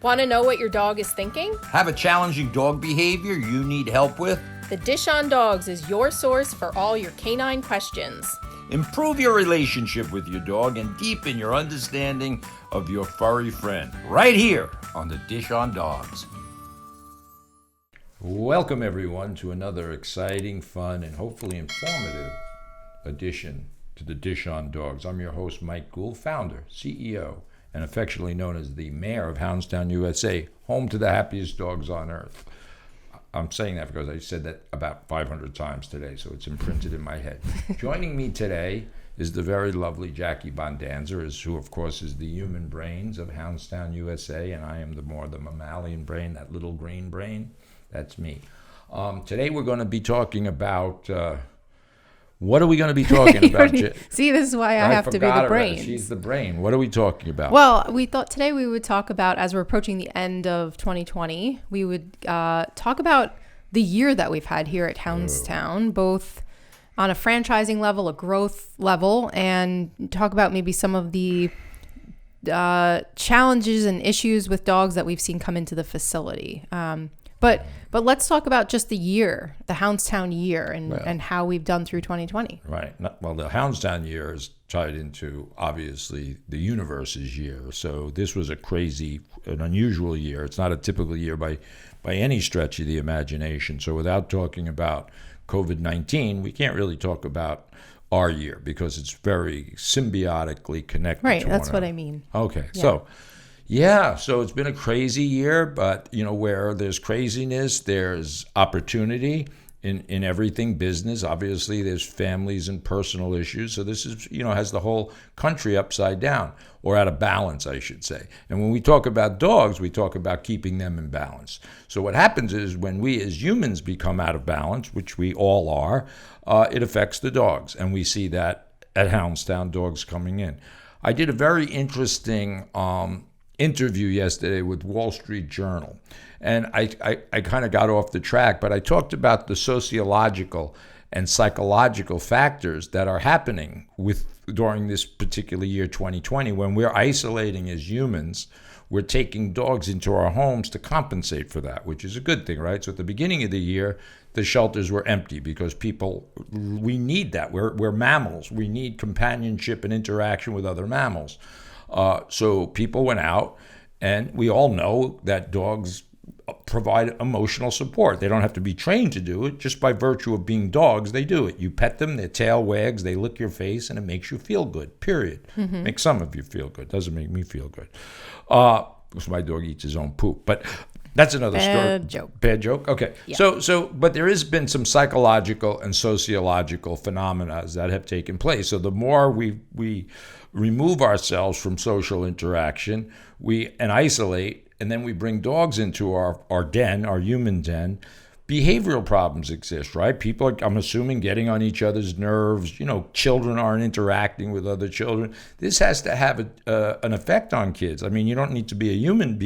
Want to know what your dog is thinking? Have a challenging dog behavior you need help with? The Dish on Dogs is your source for all your canine questions. Improve your relationship with your dog and deepen your understanding of your furry friend. Right here on the Dish on Dogs. Welcome everyone to another exciting, fun, and hopefully informative edition to the Dish on Dogs. I'm your host, Mike Gould, founder, CEO, and affectionately known as the mayor of Houndstown, USA, home to the happiest dogs on earth. I'm saying that because I said that about 500 times today, so it's imprinted in my head. Joining me today is the very lovely Jackie Bondanza, who of course is the human brains of Houndstown, USA, and I am the mammalian brain, that little green brain. That's me. Today we're going to be talking about... what are we going to be talking about? See, this is why I have to be the brain. She's the brain. What are we talking about? Well, we thought today we would talk about, as we're approaching the end of 2020, we would talk about the year that we've had here at Houndstown, both on a franchising level, a growth level, and talk about maybe some of the challenges and issues with dogs that we've seen come into the facility. But let's talk about just the year, the Houndstown year, and how we've done through 2020. Right. Well, the Houndstown year is tied into, obviously, the universe's year. So this was an unusual year. It's not a typical year by any stretch of the imagination. So without talking about COVID-19, we can't really talk about our year because it's very symbiotically connected right, to that's one what another. I mean. Okay, yeah. So it's been a crazy year, but where there's craziness, there's opportunity in everything business. Obviously, there's families and personal issues. So this is, has the whole country upside down, or out of balance, I should say. And when we talk about dogs, we talk about keeping them in balance. So what happens is when we as humans become out of balance, which we all are, it affects the dogs. And we see that at Houndstown, dogs coming in. I did a very interesting interview yesterday with Wall Street Journal, and I kind of got off the track, but I talked about the sociological and psychological factors that are happening during this particular year 2020. When we're isolating as humans, we're taking dogs into our homes to compensate for that, which is a good thing, right? So at the beginning of the year, the shelters were empty because we need that. We're mammals. We need companionship and interaction with other mammals. So people went out, and we all know that dogs provide emotional support. They don't have to be trained to do it. Just by virtue of being dogs, they do it. You pet them, their tail wags, they lick your face, and it makes you feel good, period. Mm-hmm. Makes some of you feel good. Doesn't make me feel good. Because my dog eats his own poop. But that's another story. Bad joke? Okay. Yeah. But there has been some psychological and sociological phenomena that have taken place. So the more we remove ourselves from social interaction, and isolate, and then we bring dogs into our den, our human den, behavioral problems exist, right? People are, I'm assuming, getting on each other's nerves. Children aren't interacting with other children. This has to have an effect on kids. I mean, you don't need to be a human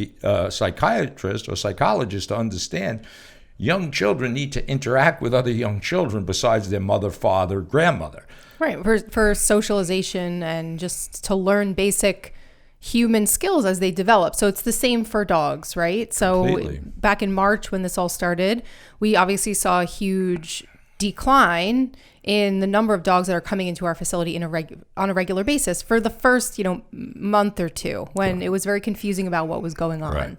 psychiatrist or psychologist to understand young children need to interact with other young children besides their mother, father, grandmother. Right, for socialization and just to learn basic human skills as they develop. So it's the same for dogs, right? So completely. Back in March when this all started, we obviously saw a huge decline in the number of dogs that are coming into our facility on a regular basis for the first, month or two, when it was very confusing about what was going on.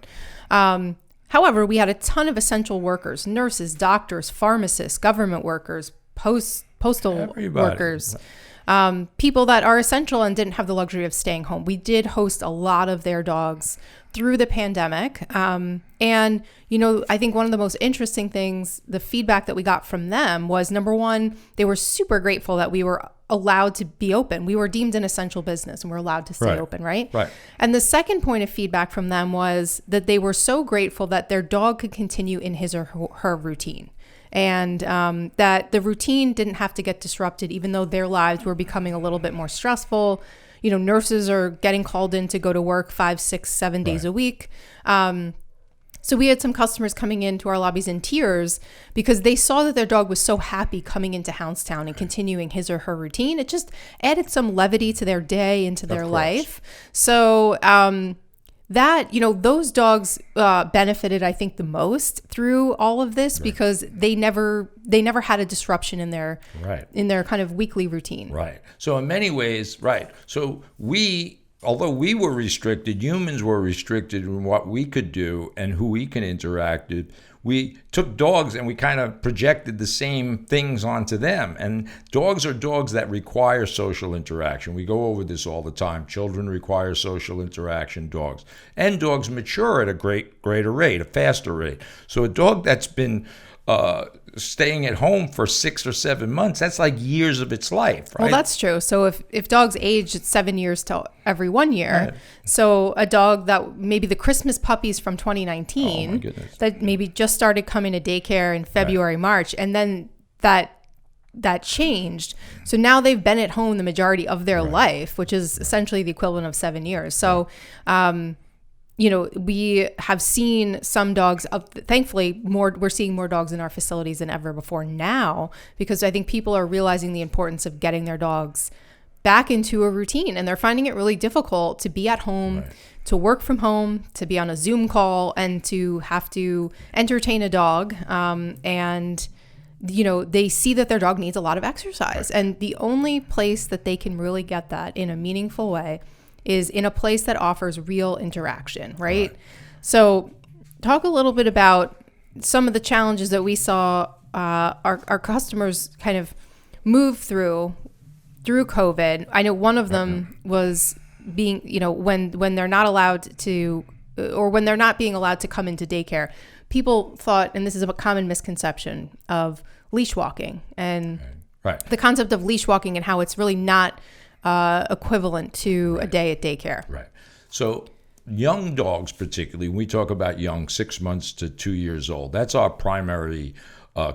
Right. However, we had a ton of essential workers, nurses, doctors, pharmacists, government workers, postal workers, people that are essential and didn't have the luxury of staying home. We did host a lot of their dogs through the pandemic. And, I think one of the most interesting things, the feedback that we got from them was, number one, they were super grateful that we were allowed to be open. We were deemed an essential business and we're allowed to stay open, right? Right. And the second point of feedback from them was that they were so grateful that their dog could continue in his or her routine. And that the routine didn't have to get disrupted, even though their lives were becoming a little bit more stressful. Nurses are getting called in to go to work 5, 6, 7 days a week. So we had some customers coming into our lobbies in tears because they saw that their dog was so happy coming into Houndstown and continuing his or her routine. It just added some levity to their day, into their life. So that, those dogs benefited, I think, the most through all of this because they never had a disruption in their kind of weekly routine. Right. So in many ways, right. So although we were restricted, humans were restricted in what we could do and who we can interact with. We took dogs and we kind of projected the same things onto them. And dogs are dogs that require social interaction. We go over this all the time. Children require social interaction, dogs. And dogs mature at a greater rate, a faster rate. So a dog that's been staying at home for 6 or 7 months, that's like years of its life, right? Well, that's true. So if dogs age, it's 7 years to every 1 year. Right. So a dog that maybe the Christmas puppies from 2019 that maybe just started coming to daycare in February, March, and then that changed. So now they've been at home the majority of their life, which is essentially the equivalent of 7 years. So, we have seen some dogs, thankfully, we're seeing more dogs in our facilities than ever before now, because I think people are realizing the importance of getting their dogs back into a routine. And they're finding it really difficult to be at home, to work from home, to be on a Zoom call, and to have to entertain a dog. And they see that their dog needs a lot of exercise. And the only place that they can really get that in a meaningful way is in a place that offers real interaction, right? So talk a little bit about some of the challenges that we saw our customers kind of move through COVID. I know one of them was being, when they're not allowed to, or when they're not being allowed to come into daycare, people thought, and this is a common misconception, of leash walking and the concept of leash walking and how it's really not equivalent to a day at daycare. Right. So young dogs, particularly, when we talk about young, 6 months to 2 years old, that's our primary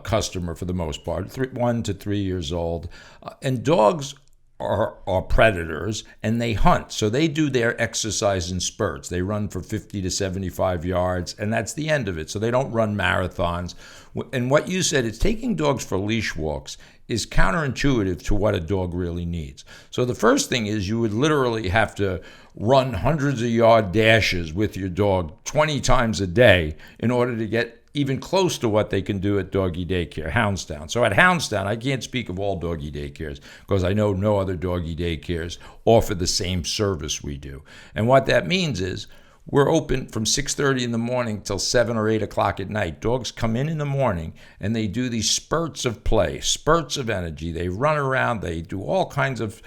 customer for the most part, 1 to 3 years old. And dogs are predators, and they hunt. So they do their exercise in spurts. They run for 50 to 75 yards, and that's the end of it. So they don't run marathons. And what you said, it's taking dogs for leash walks is counterintuitive to what a dog really needs. So the first thing is you would literally have to run hundreds of yard dashes with your dog 20 times a day in order to get even close to what they can do at doggy daycare, Houndstown. So at Houndstown, I can't speak of all doggy daycares because I know no other doggy daycares offer the same service we do. And what that means is we're open from 6:30 in the morning till 7 or 8 o'clock at night. Dogs come in the morning and they do these spurts of play, spurts of energy. They run around, they do all kinds of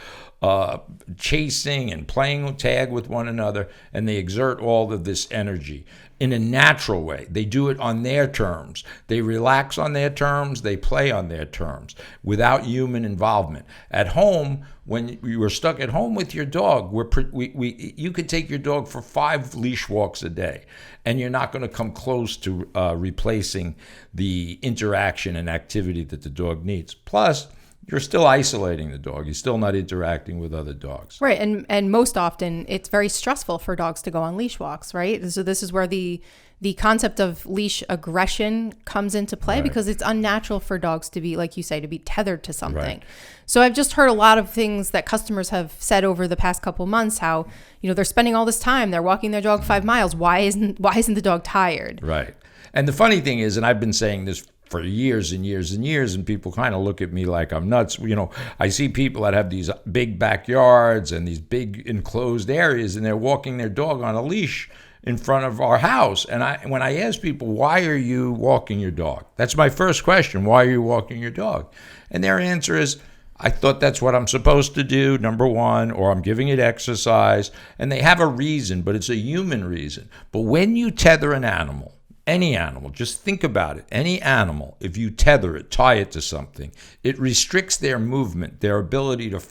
chasing and playing tag with one another, and they exert all of this energy in a natural way. They do it on their terms. They relax on their terms. They play on their terms without human involvement. At home, when you were stuck at home with your dog, you could take your dog for 5 leash walks a day, and you're not going to come close to replacing the interaction and activity that the dog needs. Plus, you're still isolating the dog. You're still not interacting with other dogs. Right. And most often it's very stressful for dogs to go on leash walks, right? So this is where the concept of leash aggression comes into play, because it's unnatural for dogs to be, like you say, to be tethered to something. Right. So I've just heard a lot of things that customers have said over the past couple months, how, they're spending all this time, they're walking their dog 5 miles. Why isn't the dog tired? Right. And the funny thing is, and I've been saying this for years and years and years, and people kind of look at me like I'm nuts. I see people that have these big backyards and these big enclosed areas, and they're walking their dog on a leash in front of our house. And when I ask people, why are you walking your dog? That's my first question. Why are you walking your dog? And their answer is, I thought that's what I'm supposed to do, number one, or I'm giving it exercise. And they have a reason, but it's a human reason. But when you tether an animal, any animal, just think about it. Any animal, if you tether it, tie it to something, it restricts their movement, their ability to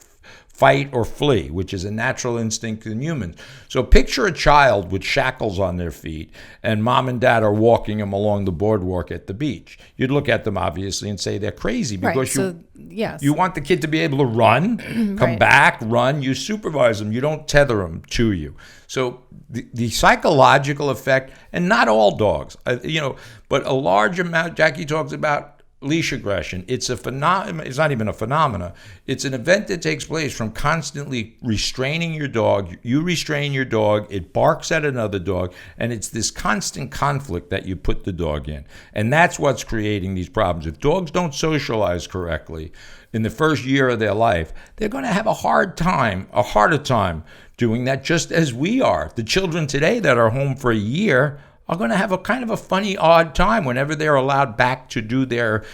fight or flee, which is a natural instinct in humans. So picture a child with shackles on their feet, and mom and dad are walking them along the boardwalk at the beach. You'd look at them, obviously, and say they're crazy, because you want the kid to be able to run, come back, run. You supervise them. You don't tether them to you. So the psychological effect, and not all dogs, but a large amount, Jackie talks about leash aggression. It's a phenomenon. It's not even a phenomena. It's an event that takes place from constantly restraining your dog. You restrain your dog, it barks at another dog, and it's this constant conflict that you put the dog in. And that's what's creating these problems. If dogs don't socialize correctly in the first year of their life, they're going to have a harder time doing that, just as we are. The children today that are home for a year are going to have a kind of a funny, odd time whenever they're allowed back to do their,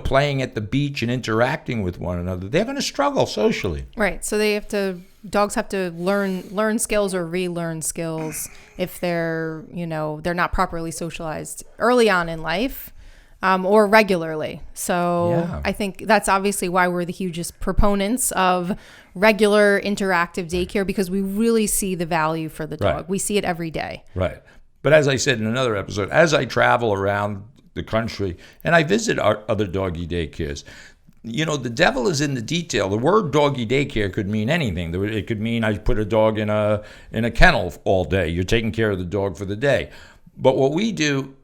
playing at the beach and interacting with one another. They're going to struggle socially. Right. So dogs have to learn skills or relearn skills if they're not properly socialized early on in life. Or regularly. So yeah. I think that's obviously why we're the hugest proponents of regular interactive daycare, because we really see the value for the dog. Right. We see it every day. Right. But as I said in another episode, as I travel around the country and I visit our other doggy daycares, the devil is in the detail. The word doggy daycare could mean anything. It could mean I put a dog in a kennel all day. You're taking care of the dog for the day. But what we do,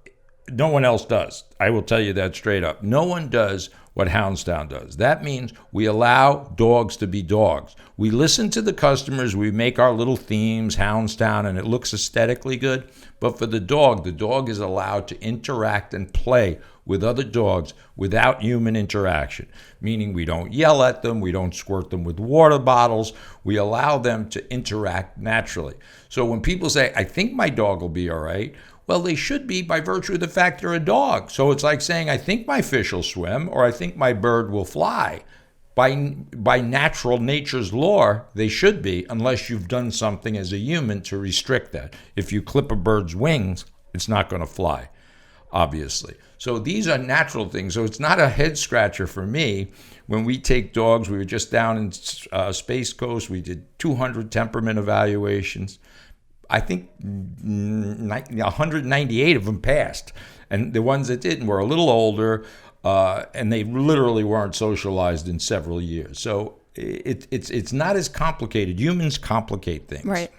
no one else does. I will tell you that straight up. No one does what Houndstown does. That means we allow dogs to be dogs. We listen to the customers. We make our little themes, Houndstown, and it looks aesthetically good. But for the dog is allowed to interact and play with other dogs without human interaction, meaning we don't yell at them, we don't squirt them with water bottles, we allow them to interact naturally. So when people say, I think my dog will be all right, well, they should be by virtue of the fact they're a dog. So it's like saying, I think my fish will swim, or I think my bird will fly. By nature's law, they should be, unless you've done something as a human to restrict that. If you clip a bird's wings, it's not going to fly, obviously. So these are natural things. So it's not a head scratcher for me when we take dogs. We were just down in Space Coast. We did 200 temperament evaluations. I think 198 of them passed. And the ones that didn't were a little older, and they literally weren't socialized in several years. So it's not as complicated. Humans complicate things. Right.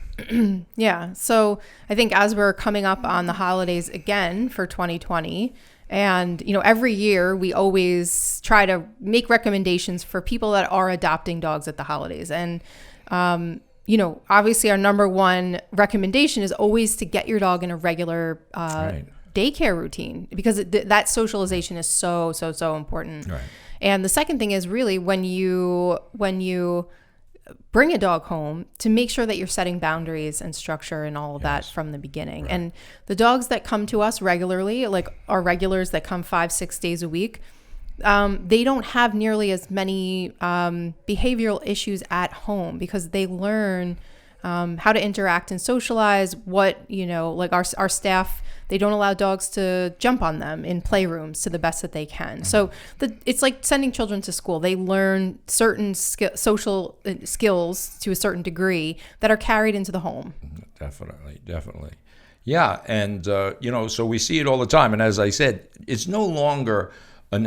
Yeah. So I think as we're coming up on the holidays again for 2020, and, every year we always try to make recommendations for people that are adopting dogs at the holidays. And, obviously our number one recommendation is always to get your dog in a regular daycare routine, because that socialization is so, so, so important. Right. And the second thing is really when you bring a dog home, to make sure that you're setting boundaries and structure and all of that from the beginning. Right. And the dogs that come to us regularly, like our regulars that come 5-6 days a week, they don't have nearly as many behavioral issues at home, because they learn how to interact and socialize. Like our staff, they don't allow dogs to jump on them in playrooms to the best that they can. So it's like sending children to school. They learn certain social skills to a certain degree that are carried into the home. Definitely. Yeah, and so we see it all the time. And as I said, it's no longer a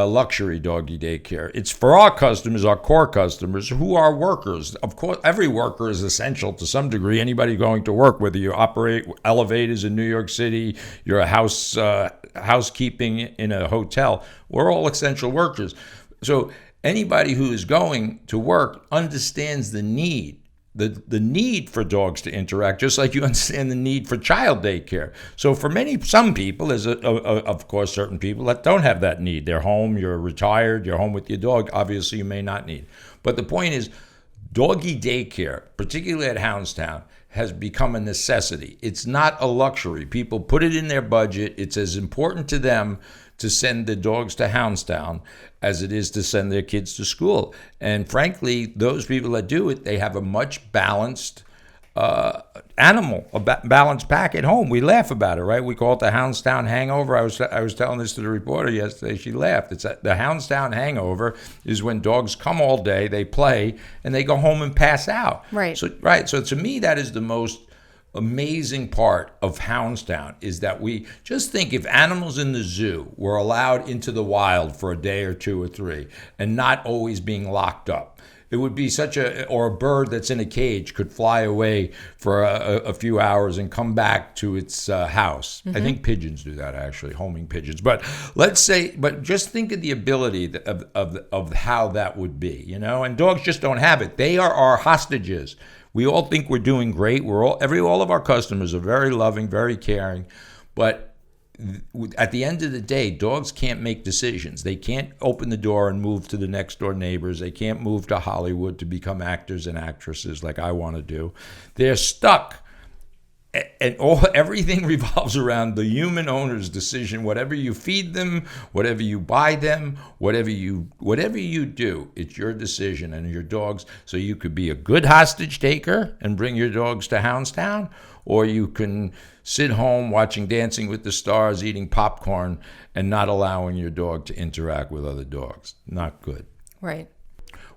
luxury doggy daycare. It's for our customers, our core customers, who are workers. Of course, every worker is essential to some degree. Anybody going to work, whether you operate elevators in New York City, you're a housekeeping in a hotel, we're all essential workers. So anybody who is going to work understands the need. The need for dogs to interact, just like you understand the need for child daycare. So for some people, there's of course certain people that don't have that need. They're home, you're retired, you're home with your dog. Obviously, you may not need. But the point is, doggy daycare, particularly at Houndstown, has become a necessity. It's not a luxury. People put it in their budget. It's as important to them to send the dogs to Houndstown as it is to send their kids to school. And frankly, those people that do it, they have a much balanced balanced pack at home. We laugh about it, right? We call it the Houndstown hangover. I was telling this to the reporter yesterday. She laughed. The Houndstown hangover is when dogs come all day, they play, and they go home and pass out. Right. So to me, that is the most amazing part of Houndstown, is that we just think if animals in the zoo were allowed into the wild for a day or two or three and not always being locked up, it would be or a bird that's in a cage could fly away for a few hours and come back to its house. I think pigeons do that, actually, homing pigeons. But but just think of the ability of how that would be, and dogs just don't have it. They are our hostages. We all think we're doing great. All of our customers are very loving, very caring, but at the end of the day, dogs can't make decisions. They can't open the door and move to the next door neighbors. They can't move to Hollywood to become actors and actresses like I want to do. They're stuck. And everything revolves around the human owner's decision. Whatever you feed them, whatever you buy them, whatever you do, it's your decision and your dogs. So you could be a good hostage taker and bring your dogs to Houndstown, or you can sit home watching Dancing with the Stars, eating popcorn, and not allowing your dog to interact with other dogs. Not good. Right.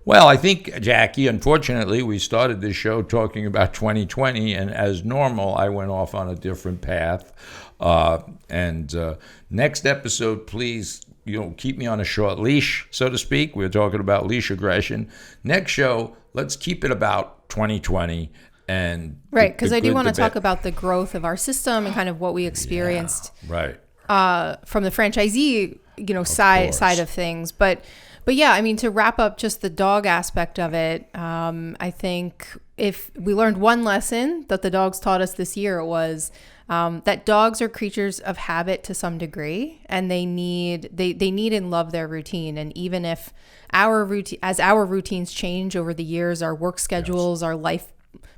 Well, I think, Jackie, unfortunately, we started this show talking about 2020, and as normal, I went off on a different path. Next episode, please, keep me on a short leash, so to speak. We're talking about leash aggression. Next show, let's keep it about 2020. And right, because I do want to talk about the growth of our system and kind of what we experienced right. From the franchisee, side of things. But yeah, I mean, to wrap up just the dog aspect of it, I think if we learned one lesson that the dogs taught us this year, it was that dogs are creatures of habit to some degree, and they need and love their routine. And even if our routines change over the years, our work schedules, our life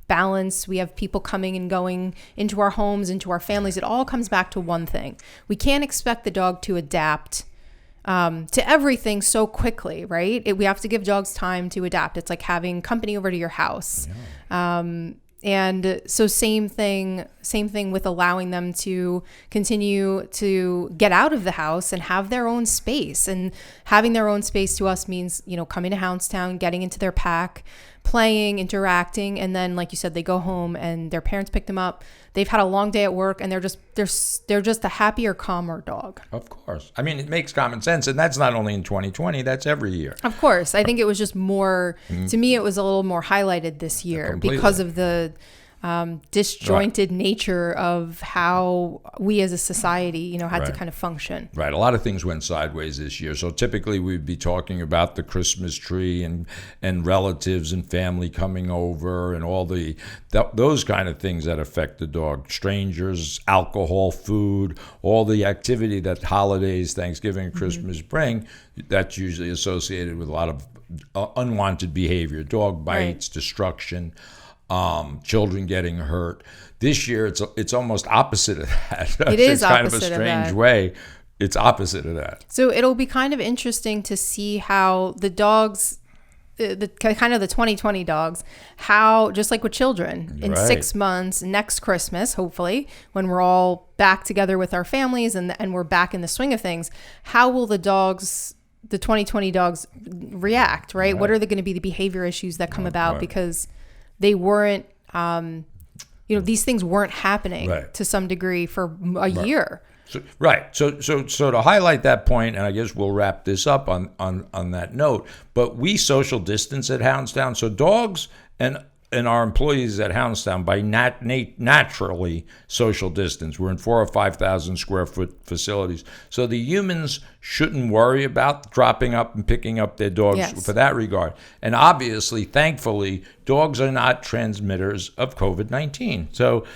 balance, we have people coming and going into our homes, into our families, it all comes back to one thing. We can't expect the dog to adapt to everything so quickly, right? We have to give dogs time to adapt. It's like having company over to your house. Yeah. And so same thing with allowing them to continue to get out of the house and have their own space. And having their own space to us means, coming to Houndstown, getting into their pack, playing, interacting, and then, like you said, they go home and their parents pick them up. They've had a long day at work, and they're just a happier, calmer dog. Of course. I mean, it makes common sense, and that's not only in 2020, that's every year. Of course. I think it was just more, to me, it was a little more highlighted this year. Completely. Because of the disjointed nature of how we as a society, had to kind of function. Right. A lot of things went sideways this year. So typically we'd be talking about the Christmas tree and relatives and family coming over and all those kind of things that affect the dog. Strangers, alcohol, food, all the activity that holidays, Thanksgiving, and Christmas bring, that's usually associated with a lot of unwanted behavior, dog bites, destruction. Children getting hurt. This year, it's almost opposite of that. It is kind of a strange way. It's opposite of that. So it'll be kind of interesting to see how the dogs, the kind of the 2020 dogs, how just like with children, in 6 months, next Christmas, hopefully, when we're all back together with our families and we're back in the swing of things, how will the 2020 dogs react? Right? What are going to be the behavior issues that come about because they weren't, these things weren't happening to some degree for a year. So to highlight that point, and I guess we'll wrap this up on that note, but we social distance at Houndstown. So dogs and our employees at Houndstown by naturally social distance. We're in 4,000 or 5,000 square foot facilities. So the humans shouldn't worry about dropping up and picking up their dogs for that regard. And obviously, thankfully, dogs are not transmitters of COVID-19. So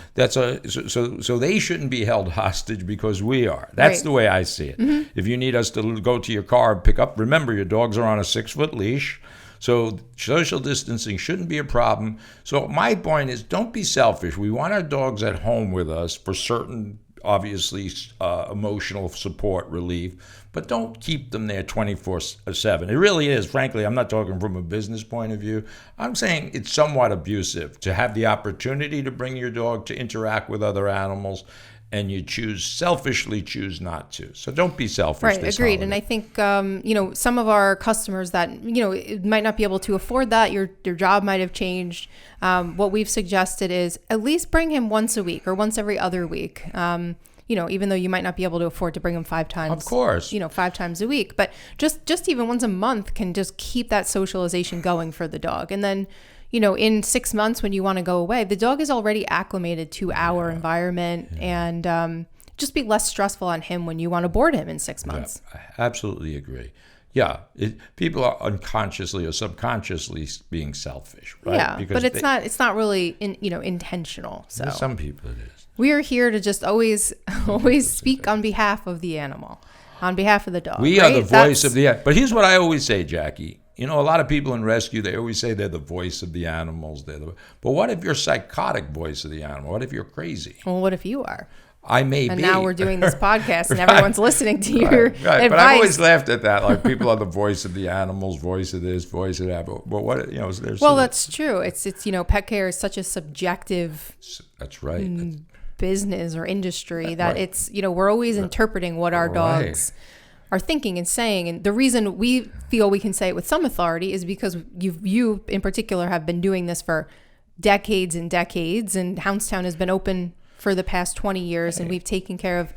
so they shouldn't be held hostage because we are. That's the way I see it. Mm-hmm. If you need us to go to your car and pick up, remember your dogs are on a 6-foot leash. So social distancing shouldn't be a problem. So my point is, don't be selfish. We want our dogs at home with us for certain, obviously, emotional support, relief, but don't keep them there 24/7. It really is, frankly, I'm not talking from a business point of view. I'm saying it's somewhat abusive to have the opportunity to bring your dog to interact with other animals, and you selfishly choose not to. So don't be selfish. Right, agreed. Holiday. And I think, some of our customers that, might not be able to afford that, your job might have changed. What we've suggested is at least bring him once a week or once every other week. even though you might not be able to afford to bring them 5 times, Of course. 5 times a week, but just even once a month can just keep that socialization going for the dog. And then, in 6 months when you want to go away, the dog is already acclimated to our environment and just be less stressful on him when you want to board him in 6 months. Yeah, I absolutely agree. Yeah, people are unconsciously or subconsciously being selfish, right? Yeah, because but it's not really intentional. So some people it is. We are here to just always speak on behalf of the animal, on behalf of the dog. We are the voice of the. But here's what I always say, Jackie. A lot of people in rescue, they always say they're the voice of the animals. But what if you're psychotic voice of the animal? What if you're crazy? Well, what if you are? I may be. And now we're doing this podcast and everyone's listening to your advice. But I've always laughed at that. Like, people are the voice of the animals, voice of this, voice of that. But what, there's... Well, that's true. It's pet care is such a subjective... That's right. Business or industry that it's, we're always interpreting what our dogs are thinking and saying. And the reason we feel we can say it with some authority is because you in particular have been doing this for decades and decades, and Houndstown has been open for the past 20 years, and we've taken care of,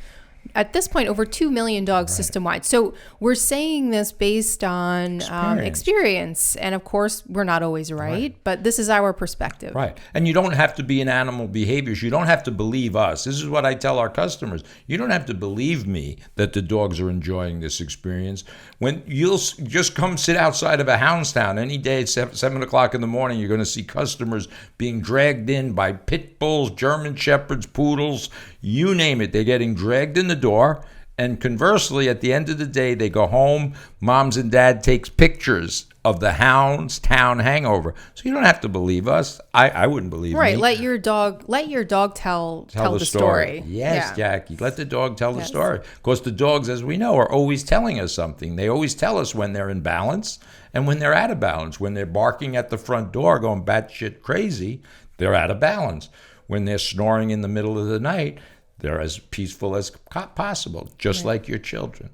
at this point, over 2 million dogs system-wide. So we're saying this based on experience. And of course, we're not always right, but this is our perspective. Right. And you don't have to be an animal behaviorist. You don't have to believe us. This is what I tell our customers. You don't have to believe me that the dogs are enjoying this experience. When you'll just come sit outside of a Houndstown any day at 7 o'clock in the morning, you're going to see customers being dragged in by pit bulls, German shepherds, poodles, you name it. They're getting dragged in the door. And conversely, at the end of the day, they go home. Moms and dad takes pictures of the Houndstown hangover. So you don't have to believe us. I wouldn't believe me. Let your dog tell the story. Yes, yeah. Jackie. Let the dog tell the story. Because the dogs, as we know, are always telling us something. They always tell us when they're in balance and when they're out of balance. When they're barking at the front door, going batshit crazy, they're out of balance. When they're snoring in the middle of the night, they're as peaceful as possible, just like your children.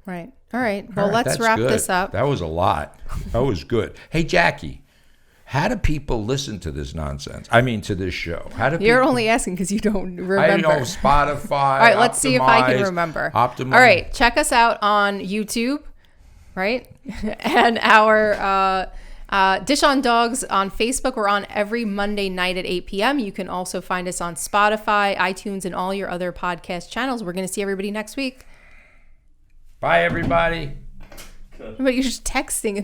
Right. All right. Well, let's wrap this up. That was a lot. That was good. Hey, Jackie, how do people listen to this nonsense? I mean, to this show? You're only asking because you don't remember. I know, Spotify. All right, let's see if I can remember. Optimum. All right, check us out on YouTube, right? And our Dish on Dogs on Facebook. We're on every Monday night at 8 p.m. You can also find us on Spotify, iTunes, and all your other podcast channels. We're going to see everybody next week. Bye, everybody. But you're just texting.